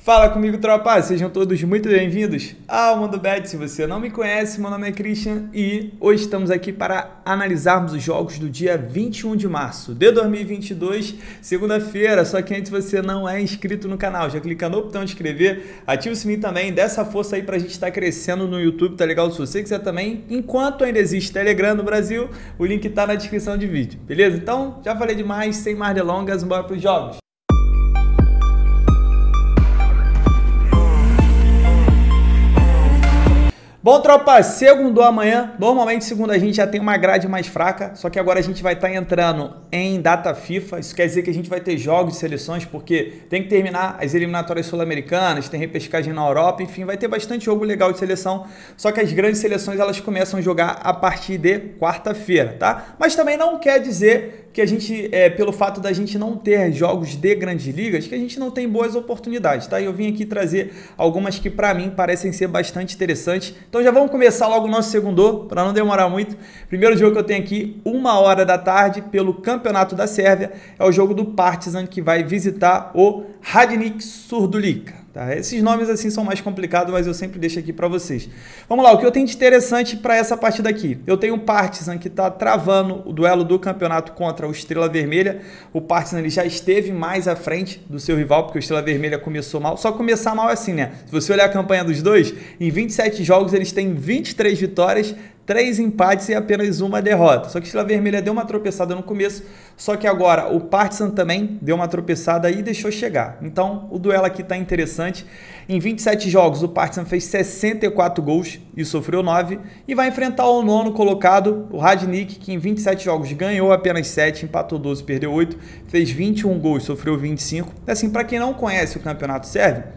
Fala comigo, tropa! Sejam todos muito bem-vindos ao Mundo Bet. Se você não me conhece, meu nome é Christian e hoje estamos aqui para analisarmos os jogos do dia 21 de março de 2022, segunda-feira. Só que antes você não é inscrito no canal, já clica no botão de inscrever, ativa o sininho também, dá essa força aí pra gente estar crescendo no YouTube, tá legal? Se você quiser também, enquanto ainda existe Telegram no Brasil, o link tá na descrição de vídeo, beleza? Então, já falei demais, sem mais delongas, bora pros jogos! Bom, tropa, segundo amanhã, normalmente segunda a gente já tem uma grade mais fraca, só que agora a gente vai estar entrando em data FIFA, isso quer dizer que a gente vai ter jogos de seleções, porque tem que terminar as eliminatórias sul-americanas, tem repescagem na Europa, enfim, vai ter bastante jogo legal de seleção, só que as grandes seleções elas começam a jogar a partir de quarta-feira, tá? Mas também não quer dizer que a gente, pelo fato da gente não ter jogos de grandes ligas, que a gente não tem boas oportunidades, tá? E eu vim aqui trazer algumas que para mim parecem ser bastante interessantes. Então já vamos começar logo o nosso segundo, para não demorar muito. Primeiro jogo que eu tenho aqui, 1h da tarde, pelo Campeonato da Sérvia, é o jogo do Partizan, que vai visitar o Radnik Surdulica. Tá? Esses nomes assim são mais complicados, mas eu sempre deixo aqui para vocês. Vamos lá, o que eu tenho de interessante para essa partida aqui? Eu tenho o Partizan que está travando o duelo do campeonato contra o Estrela Vermelha. O Partizan ele já esteve mais à frente do seu rival, porque o Estrela Vermelha começou mal. Só começar mal assim, né? Se você olhar a campanha dos dois, em 27 jogos eles têm 23 vitórias, 3 empates e apenas uma derrota. Só que a Estrela Vermelha deu uma tropeçada no começo, só que agora o Partizan também deu uma tropeçada e deixou chegar. Então o duelo aqui está interessante. Em 27 jogos o Partizan fez 64 gols e sofreu 9 e vai enfrentar o nono colocado, o Radnik, que em 27 jogos ganhou apenas 7, empatou 12, perdeu 8, fez 21 gols, sofreu 25. Assim, para quem não conhece o campeonato sérvio,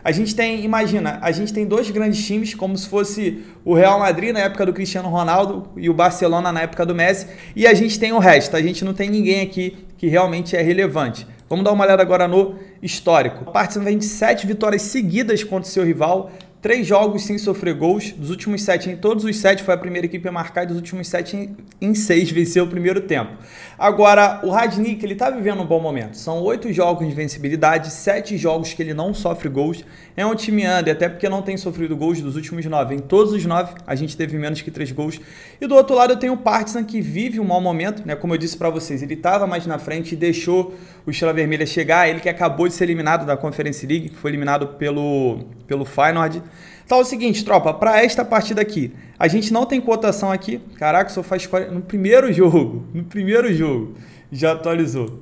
a gente tem, imagina, a gente tem dois grandes times, como se fosse o Real Madrid na época do Cristiano Ronaldo e o Barcelona na época do Messi, e a gente tem o resto, a gente não tem ninguém aqui que realmente é relevante. Vamos dar uma olhada agora no histórico. O Partizan vem de 7 vitórias seguidas contra o seu rival, 3 jogos sem sofrer gols, dos últimos 7 em todos os 7 foi a primeira equipe a marcar e dos últimos 7 em 6 venceu o primeiro tempo. Agora, o Radnik, ele tá vivendo um bom momento, são 8 jogos de vencibilidade, 7 jogos que ele não sofre gols, é um time under, até porque não tem sofrido gols dos últimos 9, em todos os 9 a gente teve menos que 3 gols, e do outro lado eu tenho o Partizan que vive um mau momento, né? Como eu disse para vocês, ele estava mais na frente e deixou o Estrela Vermelha chegar, ele que acabou de ser eliminado da Conference League, que foi eliminado pelo Feyenoord. Então é o seguinte, tropa, para esta partida aqui, a gente não tem cotação aqui. Caraca, só faz no primeiro jogo, já atualizou.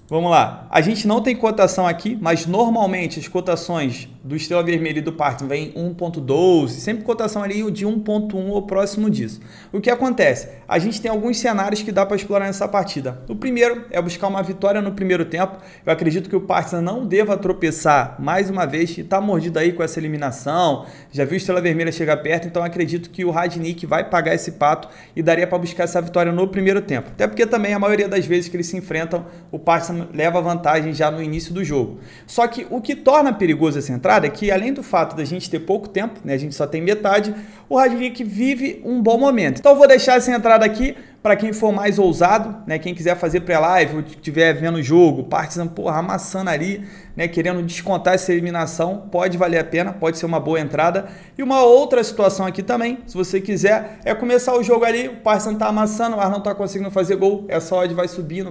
Vamos lá, a gente não tem cotação aqui, mas normalmente as cotações do Estrela Vermelha e do Partizan vem 1.12, sempre cotação ali de 1.1 ou próximo disso. O que acontece? A gente tem alguns cenários que dá para explorar nessa partida. O primeiro é buscar uma vitória no primeiro tempo. Eu acredito que o Partizan não deva tropeçar mais uma vez e está mordido aí com essa eliminação. Já viu o Estrela Vermelha chegar perto, então acredito que o Radnik vai pagar esse pato e daria para buscar essa vitória no primeiro tempo. Até porque também a maioria das vezes que eles se enfrentam, o Partizan leva vantagem já no início do jogo. Só que o que torna perigoso essa entrada é que, além do fato da gente ter pouco tempo, né, a gente só tem metade, o Radnik vive um bom momento. Então eu vou deixar essa entrada aqui para quem for mais ousado, né, quem quiser fazer pré-live ou estiver vendo o jogo, Partizan, porra, amassando ali, né, querendo descontar essa eliminação, pode valer a pena, pode ser uma boa entrada. E uma outra situação aqui também, se você quiser, é começar o jogo ali, o Partizan tá amassando, mas não tá conseguindo fazer gol, essa odd vai subindo,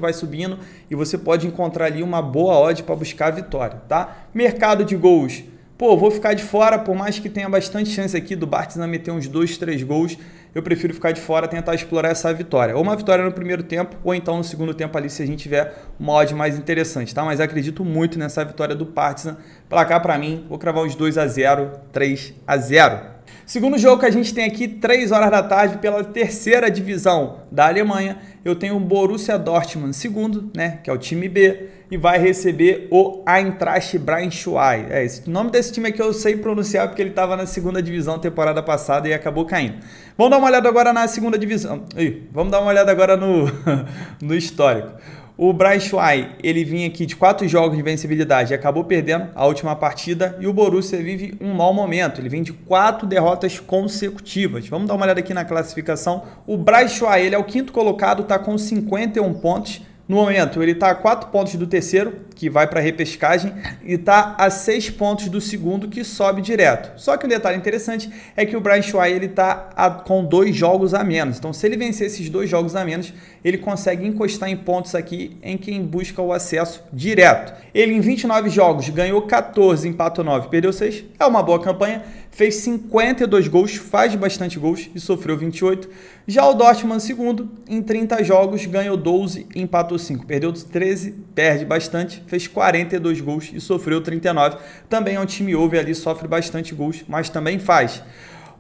e você pode encontrar ali uma boa odd para buscar a vitória, tá? Mercado de gols. Pô, vou ficar de fora, por mais que tenha bastante chance aqui do Partizan meter uns 2, 3 gols, eu prefiro ficar de fora, tentar explorar essa vitória. Ou uma vitória no primeiro tempo, ou então no segundo tempo ali, se a gente tiver uma odd mais interessante, tá? Mas acredito muito nessa vitória do Partizan. Placar pra mim, vou cravar uns 2-0, 3-0. Segundo jogo que a gente tem aqui, 3h da tarde, pela terceira divisão da Alemanha, eu tenho o Borussia Dortmund segundo, né, que é o time B, e vai receber o Eintracht Braunschweig. O nome desse time aqui eu sei pronunciar porque ele estava na segunda divisão temporada passada e acabou caindo. Vamos dar uma olhada agora na segunda divisão. Vamos dar uma olhada agora no histórico. O Braunschweig, ele vinha aqui de 4 jogos de vencibilidade e acabou perdendo a última partida, e o Borussia vive um mau momento, ele vem de 4 derrotas consecutivas. Vamos dar uma olhada aqui na classificação. O Braunschweig, ele é o 5º colocado, está com 51 pontos, No momento, ele está a 4 pontos do terceiro, que vai para a repescagem, e está a 6 pontos do segundo, que sobe direto. Só que um detalhe interessante é que o Brian Schweih está com 2 jogos a menos. Então, se ele vencer esses 2 jogos a menos, ele consegue encostar em pontos aqui em quem busca o acesso direto. Ele, em 29 jogos, ganhou 14, empatou 9, perdeu 6. É uma boa campanha. Fez 52 gols, faz bastante gols e sofreu 28. Já o Dortmund, segundo, em 30 jogos, ganhou 12, empatou 5, perdeu 13, perde bastante, fez 42 gols e sofreu 39. Também é um time over ali, sofre bastante gols, mas também faz.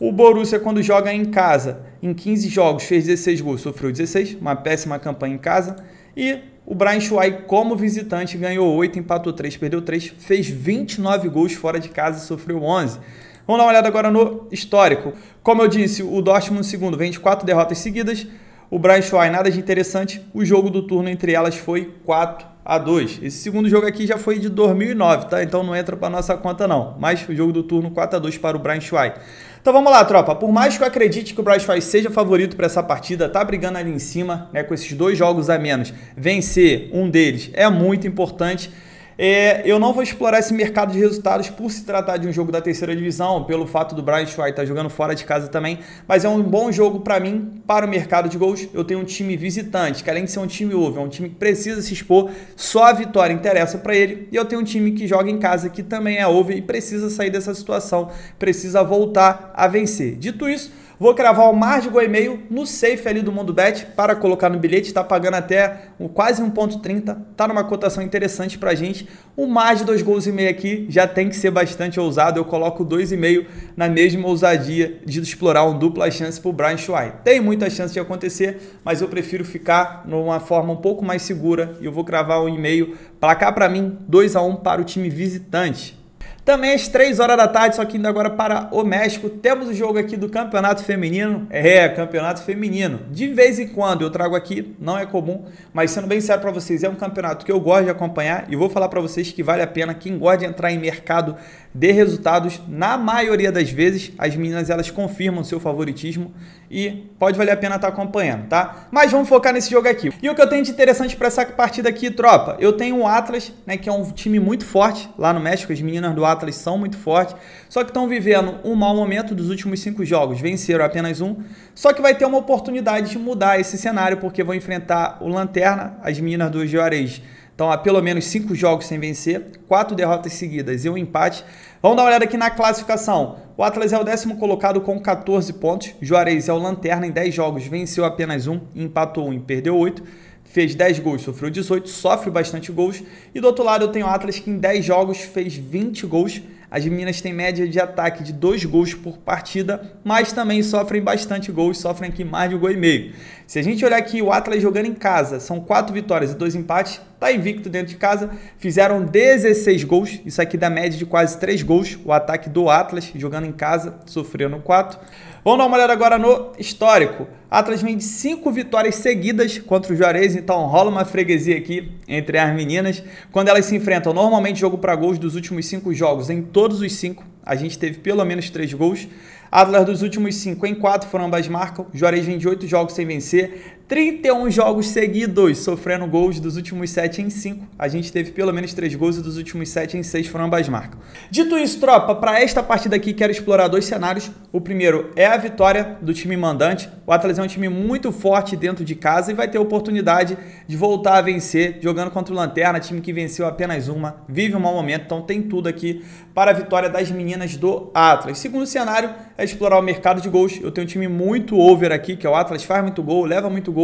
O Borussia, quando joga em casa, em 15 jogos, fez 16 gols, sofreu 16, uma péssima campanha em casa. E o Brian Schweih, como visitante, ganhou 8, empatou 3, perdeu 3, fez 29 gols fora de casa e sofreu 11. Vamos dar uma olhada agora no histórico. Como eu disse, o Dortmund segundo vem de 4 derrotas seguidas. O Brian Schweih, nada de interessante. O jogo do turno entre elas foi 4-2. Esse segundo jogo aqui já foi de 2009, tá? Então não entra para nossa conta não. Mas o jogo do turno 4-2 para o Brian Schweih. Então vamos lá, tropa. Por mais que eu acredite que o Brian Schweih seja favorito para essa partida, tá brigando ali em cima, né, com esses 2 jogos a menos, vencer um deles é muito importante. Eu não vou explorar esse mercado de resultados por se tratar de um jogo da terceira divisão, pelo fato do Brian Schweih estar jogando fora de casa também, mas é um bom jogo para mim, para o mercado de gols. Eu tenho um time visitante, que além de ser um time over, é um time que precisa se expor, só a vitória interessa para ele, e eu tenho um time que joga em casa, que também é over e precisa sair dessa situação, precisa voltar a vencer. Dito isso, vou cravar o mais de gol e meio no safe ali do Mundo Bet para colocar no bilhete. Está pagando até quase 1,30. Está numa cotação interessante para a gente. O mais de 2 gols e meio aqui já tem que ser bastante ousado. Eu coloco 2,5 na mesma ousadia de explorar um dupla chance para o Brian Schweih. Tem muita chance de acontecer, mas eu prefiro ficar numa forma um pouco mais segura. E eu vou cravar 1,5. Placar para mim, 2-1 para o time visitante. Também às 3 horas da tarde, só que indo agora para o México, temos o jogo aqui do Campeonato Feminino. Campeonato Feminino. De vez em quando eu trago aqui, não é comum, mas sendo bem sério para vocês, é um campeonato que eu gosto de acompanhar e vou falar para vocês que vale a pena. Quem gosta de entrar em mercado de resultados, na maioria das vezes, as meninas elas confirmam seu favoritismo e pode valer a pena estar acompanhando, tá? Mas vamos focar nesse jogo aqui. E o que eu tenho de interessante para essa partida aqui, tropa? Eu tenho o Atlas, né, que é um time muito forte lá no México. As meninas do Atlas são muito fortes, só que estão vivendo um mau momento dos últimos 5 jogos, venceram apenas um, só que vai ter uma oportunidade de mudar esse cenário, porque vão enfrentar o Lanterna, as meninas do Juarez. Então, há pelo menos 5 jogos sem vencer, 4 derrotas seguidas e um empate. Vamos dar uma olhada aqui na classificação. O Atlas é o 10º colocado com 14 pontos, Juarez é o Lanterna, em 10 jogos venceu apenas um, empatou um e perdeu 8. Fez 10 gols, sofreu 18, sofre bastante gols. E do outro lado eu tenho o Atlas que em 10 jogos fez 20 gols. As meninas têm média de ataque de 2 gols por partida, mas também sofrem bastante gols, sofrem aqui mais de 1,5 gol. Se a gente olhar aqui o Atlas jogando em casa, são 4 vitórias e 2 empates, tá invicto dentro de casa, fizeram 16 gols, isso aqui dá média de quase 3 gols, o ataque do Atlas jogando em casa, sofrendo 4. Vamos dar uma olhada agora no histórico. Atlas vem de 5 vitórias seguidas contra o Juarez, então rola uma freguesia aqui entre as meninas. Quando elas se enfrentam, normalmente jogo para gols dos últimos 5 jogos, em todos os 5, a gente teve pelo menos 3 gols. Atlas dos últimos 5 em 4 foram ambas marcam. Juarez vem de 8 jogos sem vencer. 31 jogos seguidos sofrendo gols, dos últimos 7 em 5. A gente teve pelo menos 3 gols e dos últimos 7 em 6 foram ambas marcam. Dito isso, tropa, para esta partida aqui quero explorar 2 cenários. O primeiro é a vitória do time mandante. O Atlas é um time muito forte dentro de casa e vai ter a oportunidade de voltar a vencer jogando contra o Lanterna, time que venceu apenas uma, vive um mau momento, então tem tudo aqui para a vitória das meninas do Atlas. Segundo cenário é explorar o mercado de gols. Eu tenho um time muito over aqui, que é o Atlas, faz muito gol, leva muito gol.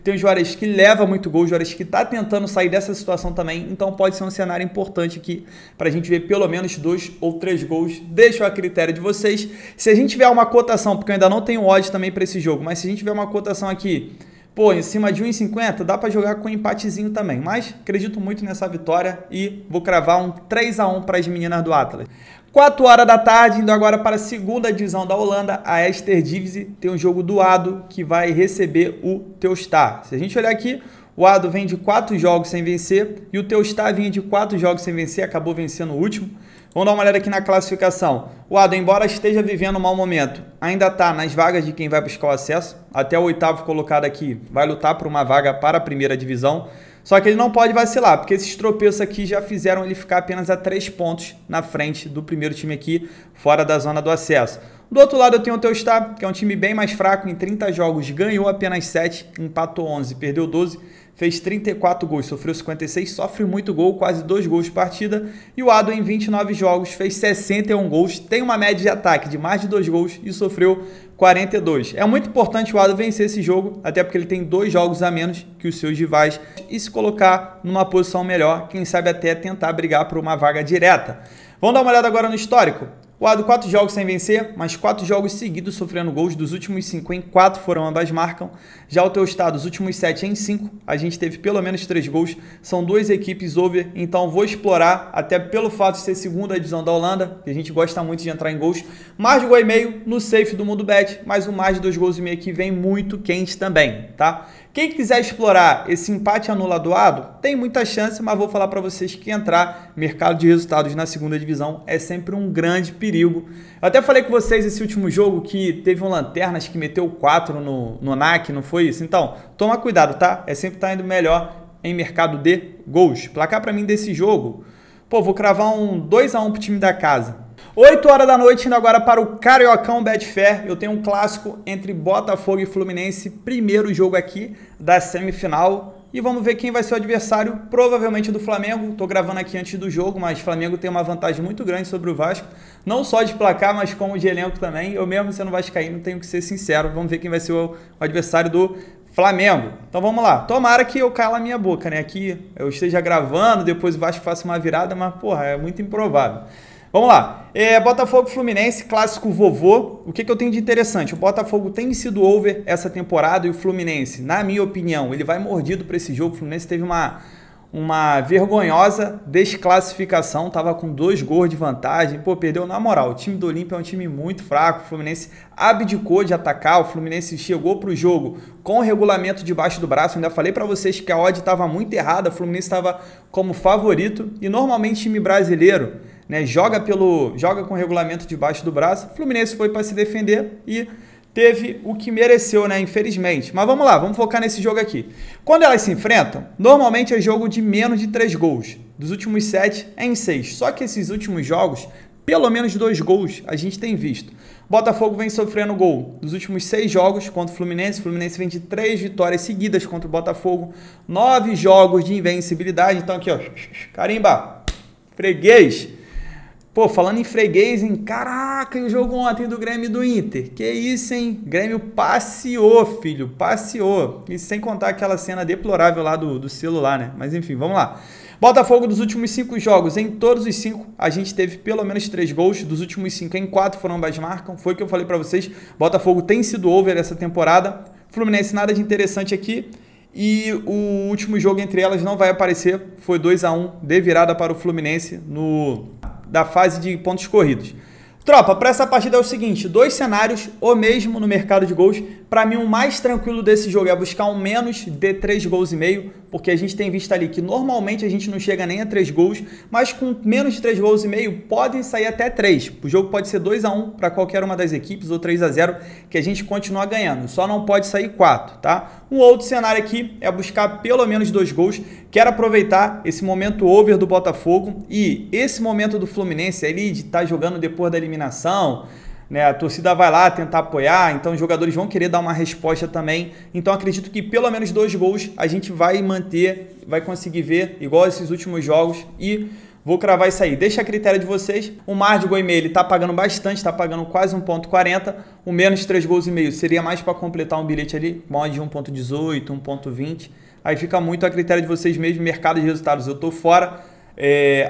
Tem o Juarez que leva muito gol, o Juarez que está tentando sair dessa situação também, então pode ser um cenário importante aqui para a gente ver pelo menos 2 ou 3 gols. Deixo a critério de vocês. Se a gente tiver uma cotação, porque eu ainda não tenho odds também para esse jogo, mas se a gente tiver uma cotação aqui, pô, em cima de 1,50, dá para jogar com um empatezinho também, mas acredito muito nessa vitória e vou cravar um 3-1 para as meninas do Atlas. 4 horas da tarde, indo agora para a segunda divisão da Holanda, a Eredivisie tem um jogo do ADO que vai receber o Telstar. Se a gente olhar aqui, o ADO vem de 4 jogos sem vencer e o Telstar vinha de 4 jogos sem vencer, acabou vencendo o último. Vamos dar uma olhada aqui na classificação. O ADO, embora esteja vivendo um mau momento, ainda está nas vagas de quem vai buscar o acesso. Até o 8º colocado aqui vai lutar por uma vaga para a primeira divisão. Só que ele não pode vacilar, porque esses tropeços aqui já fizeram ele ficar apenas a 3 pontos na frente do primeiro time aqui, fora da zona do acesso. Do outro lado eu tenho o Telstar, que é um time bem mais fraco, em 30 jogos ganhou apenas 7, empatou 11, perdeu 12, fez 34 gols, sofreu 56, sofre muito gol, quase 2 gols por partida. E o Ado em 29 jogos fez 61 gols, tem uma média de ataque de mais de 2 gols e sofreu 42. É muito importante o Ado vencer esse jogo, até porque ele tem 2 jogos a menos que os seus rivais e se colocar numa posição melhor, quem sabe até tentar brigar por uma vaga direta. Vamos dar uma olhada agora no histórico. O Ado 4 jogos sem vencer, mas 4 jogos seguidos sofrendo gols, dos últimos 5 em 4 foram ambas marcam. Já o Telstar, dos últimos 7 em 5, a gente teve pelo menos 3 gols, são 2 equipes over, então vou explorar, até pelo fato de ser segunda divisão da Holanda, que a gente gosta muito de entrar em gols, mais de gol e meio no safe do Mundo Bet, mas o mais de 2 gols e meio aqui vem muito quente também, tá? Quem quiser explorar esse empate anulado, tem muita chance, mas vou falar para vocês que entrar mercado de resultados na segunda divisão é sempre um grande perigo. Eu até falei com vocês esse último jogo que teve um Lanternas que meteu 4 no NAC, não foi isso? Então, toma cuidado, tá? É sempre tá indo melhor em mercado de gols. Placar para mim desse jogo, pô, vou cravar um 2-1 pro time da casa. 8 horas da noite, indo agora para o Cariocão Betfair. Eu tenho um clássico entre Botafogo e Fluminense, primeiro jogo aqui da semifinal. E vamos ver quem vai ser o adversário, provavelmente do Flamengo. Estou gravando aqui antes do jogo, mas o Flamengo tem uma vantagem muito grande sobre o Vasco. Não só de placar, mas como de elenco também. Eu mesmo sendo vascaíno, tenho que ser sincero. Vamos ver quem vai ser o adversário do Flamengo. Então vamos lá. Tomara que eu cala a minha boca, né? Aqui eu esteja gravando, depois o Vasco faça uma virada, mas porra, é muito improvável. Vamos lá, Botafogo Fluminense, clássico vovô. O que eu tenho de interessante? O Botafogo tem sido over essa temporada e o Fluminense, na minha opinião, ele vai mordido para esse jogo. O Fluminense teve uma vergonhosa desclassificação, tava com 2 gols de vantagem, pô, perdeu na moral. O time do Olímpia é um time muito fraco, o Fluminense abdicou de atacar, o Fluminense chegou para o jogo com o regulamento debaixo do braço. Eu ainda falei para vocês que a odd estava muito errada, o Fluminense estava como favorito e normalmente time brasileiro, né, joga com o regulamento debaixo do braço. O Fluminense foi para se defender e teve o que mereceu, né, infelizmente. Mas vamos lá, vamos focar nesse jogo aqui. Quando elas se enfrentam, normalmente é jogo de menos de 3 gols. Dos últimos 7 é em 6. Só que esses últimos jogos, pelo menos 2 gols a gente tem visto. Botafogo vem sofrendo gol dos últimos 6 jogos contra o Fluminense. O Fluminense vem de 3 vitórias seguidas contra o Botafogo. 9 jogos de invencibilidade. Então aqui, ó, carimba, freguês. Pô, falando em freguês, hein? Caraca, e o jogo ontem do Grêmio e do Inter? Que isso, hein? Grêmio passeou, filho, passeou. E sem contar aquela cena deplorável lá do celular, né? Mas enfim, vamos lá. Botafogo, dos últimos 5 jogos, em todos os 5, a gente teve pelo menos 3 gols. Dos últimos 5, em 4 foram ambas marcam. Foi o que eu falei pra vocês. Botafogo tem sido over essa temporada. Fluminense, nada de interessante aqui. E o último jogo entre elas não vai aparecer. Foi 2-1 de virada para o Fluminense da fase de pontos corridos. Tropa, para essa partida é o seguinte, 2 cenários, o mesmo no mercado de gols. Para mim, o mais tranquilo desse jogo é buscar um menos de 3 gols e meio, porque a gente tem visto ali que normalmente a gente não chega nem a 3 gols, mas com menos de 3 gols e meio podem sair até 3. O jogo pode ser 2-1 para qualquer uma das equipes ou 3-0, que a gente continua ganhando. Só não pode sair 4, tá? Um outro cenário aqui é buscar pelo menos 2 gols. Quero aproveitar esse momento over do Botafogo e esse momento do Fluminense ali de estar jogando depois da eliminação, né? A torcida vai lá tentar apoiar, então os jogadores vão querer dar uma resposta também. Então acredito que pelo menos 2 gols a gente vai manter, vai conseguir ver igual esses últimos jogos e vou cravar isso aí. Deixa a critério de vocês. O mar de gol e meio ele tá pagando bastante, tá pagando quase 1,40. O menos 3 gols e meio seria mais para completar um bilhete ali, uma odd de 1,18, 1,20. Aí fica muito a critério de vocês mesmo. Mercado de resultados eu tô fora.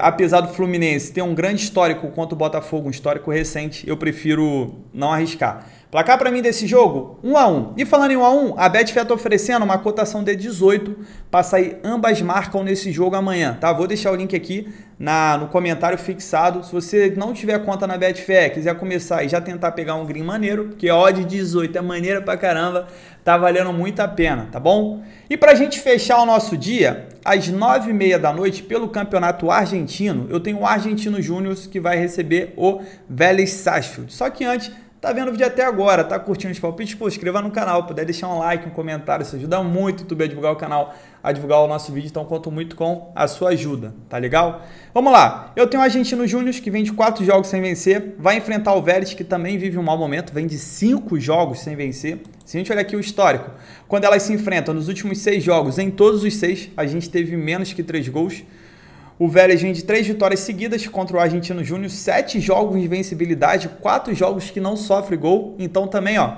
Apesar do Fluminense ter um grande histórico contra o Botafogo, um histórico recente, eu prefiro não arriscar. Placar para mim desse jogo, 1-1. E falando em 1-1, a Betfair está oferecendo uma cotação de 18 para sair ambas marcam nesse jogo amanhã, tá? Vou deixar o link aqui no comentário fixado. Se você não tiver conta na Betfair, quiser começar e já tentar pegar um green maneiro, porque a odd 18 é maneira pra caramba, tá valendo muito a pena, tá bom? E pra gente fechar o nosso dia, às 9h30 da noite, pelo campeonato argentino, eu tenho o Argentino Júnior que vai receber o Vélez Sarsfield. Só que antes, tá vendo o vídeo até agora, tá curtindo os palpites, pô, inscreva no canal, puder deixar um like, um comentário, isso ajuda muito o YouTube a divulgar o canal, a divulgar o nosso vídeo, então conto muito com a sua ajuda, tá legal? Vamos lá, eu tenho o Argentino Júnior, que vem de 4 jogos sem vencer, vai enfrentar o Vélez, que também vive um mau momento, vem de 5 jogos sem vencer. Se a gente olhar aqui o histórico, quando elas se enfrentam nos últimos 6 jogos, em todos os 6, a gente teve menos que 3 gols. O Vélez vem de 3 vitórias seguidas contra o Argentino Júnior, 7 jogos de vencibilidade, 4 jogos que não sofre gol. Então também, ó,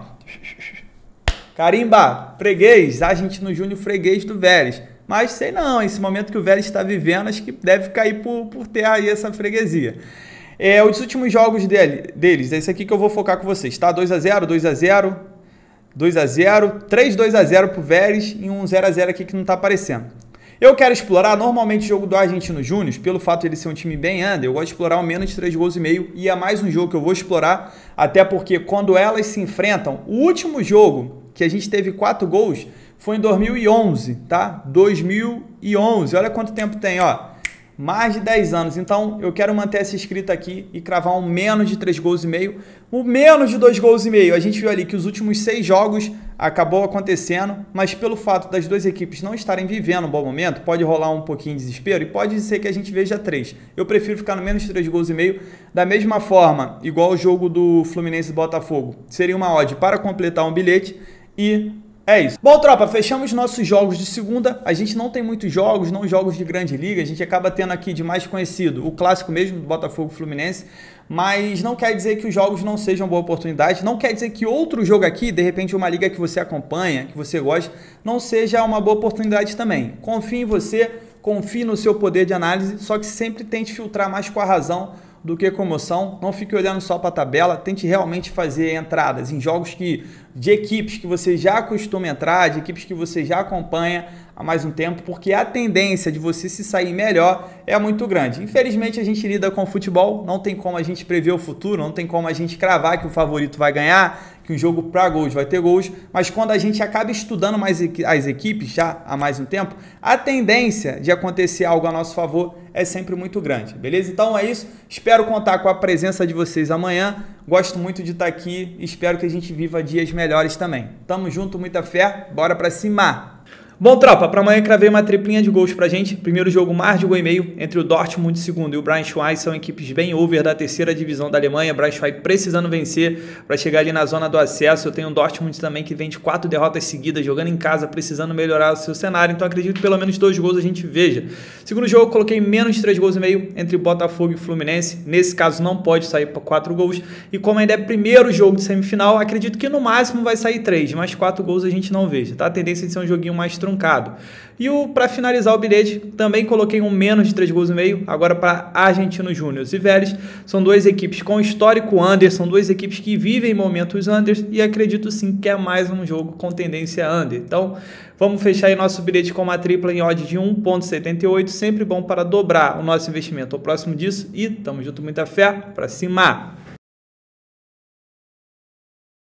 carimba, freguês, Argentino Júnior freguês do Vélez. Mas sei não, esse momento que o Vélez está vivendo, acho que deve cair por ter aí essa freguesia. Os últimos jogos deles, é esse aqui que eu vou focar com vocês, tá? 2-0, 2-0, 2-0, 3-2-0 pro Vélez e um 0-0 aqui que não tá aparecendo. Eu quero explorar normalmente o jogo do Argentino Júnior, pelo fato de ele ser um time bem under, eu gosto de explorar o menos de 3 gols e meio, e é mais um jogo que eu vou explorar, até porque quando elas se enfrentam, o último jogo que a gente teve 4 gols foi em 2011, tá? 2011, olha quanto tempo tem, ó. Mais de 10 anos, então eu quero manter essa escrita aqui e cravar um menos de 3 gols e meio, o menos de 2 gols e meio. A gente viu ali que os últimos 6 jogos acabou acontecendo, mas pelo fato das duas equipes não estarem vivendo um bom momento, pode rolar um pouquinho de desespero e pode ser que a gente veja 3. Eu prefiro ficar no menos de 3 gols e meio, da mesma forma, igual o jogo do Fluminense e Botafogo, seria uma odd para completar um bilhete e... é isso. Bom, tropa, fechamos nossos jogos de segunda. A gente não tem muitos jogos, não jogos de grande liga. A gente acaba tendo aqui de mais conhecido o clássico mesmo do Botafogo Fluminense. Mas não quer dizer que os jogos não sejam boa oportunidade. Não quer dizer que outro jogo aqui, de repente uma liga que você acompanha, que você gosta, não seja uma boa oportunidade também. Confie em você, confie no seu poder de análise, só que sempre tente filtrar mais com a razão do que com emoção. Não fique olhando só para a tabela, tente realmente fazer entradas em jogos de equipes que você já costuma entrar, de equipes que você já acompanha há mais um tempo, porque a tendência de você se sair melhor é muito grande. Infelizmente a gente lida com futebol, não tem como a gente prever o futuro, não tem como a gente cravar que o favorito vai ganhar, que um jogo para gols vai ter gols, mas quando a gente acaba estudando mais as equipes já há mais um tempo, a tendência de acontecer algo a nosso favor é sempre muito grande, beleza? Então é isso, espero contar com a presença de vocês amanhã, gosto muito de estar aqui, espero que a gente viva dias melhores também. Tamo junto, muita fé, bora pra cima! Bom, tropa, para amanhã cravei uma triplinha de gols pra gente. Primeiro jogo, mais de gol e meio entre o Dortmund segundo e o Braunschweig, são equipes bem over da terceira divisão da Alemanha. Braunschweig precisando vencer para chegar ali na zona do acesso. Eu tenho o Dortmund também que vem de 4 derrotas seguidas, jogando em casa, precisando melhorar o seu cenário. Então acredito que pelo menos 2 gols a gente veja. Segundo jogo, coloquei menos de 3 gols e meio entre Botafogo e Fluminense. Nesse caso não pode sair para 4 gols. E como ainda é primeiro jogo de semifinal, acredito que no máximo vai sair 3, mas 4 gols a gente não veja, tá? A tendência de ser um joguinho mais truncado. E para finalizar o bilhete, também coloquei um menos de 3 gols e meio, agora para Argentino Júnior e Vélez. São duas equipes com histórico under, são duas equipes que vivem momentos unders e acredito sim que é mais um jogo com tendência under. Então, vamos fechar aí nosso bilhete com uma tripla em odd de 1,78, sempre bom para dobrar o nosso investimento ao próximo disso e tamo junto, muita fé, para cima!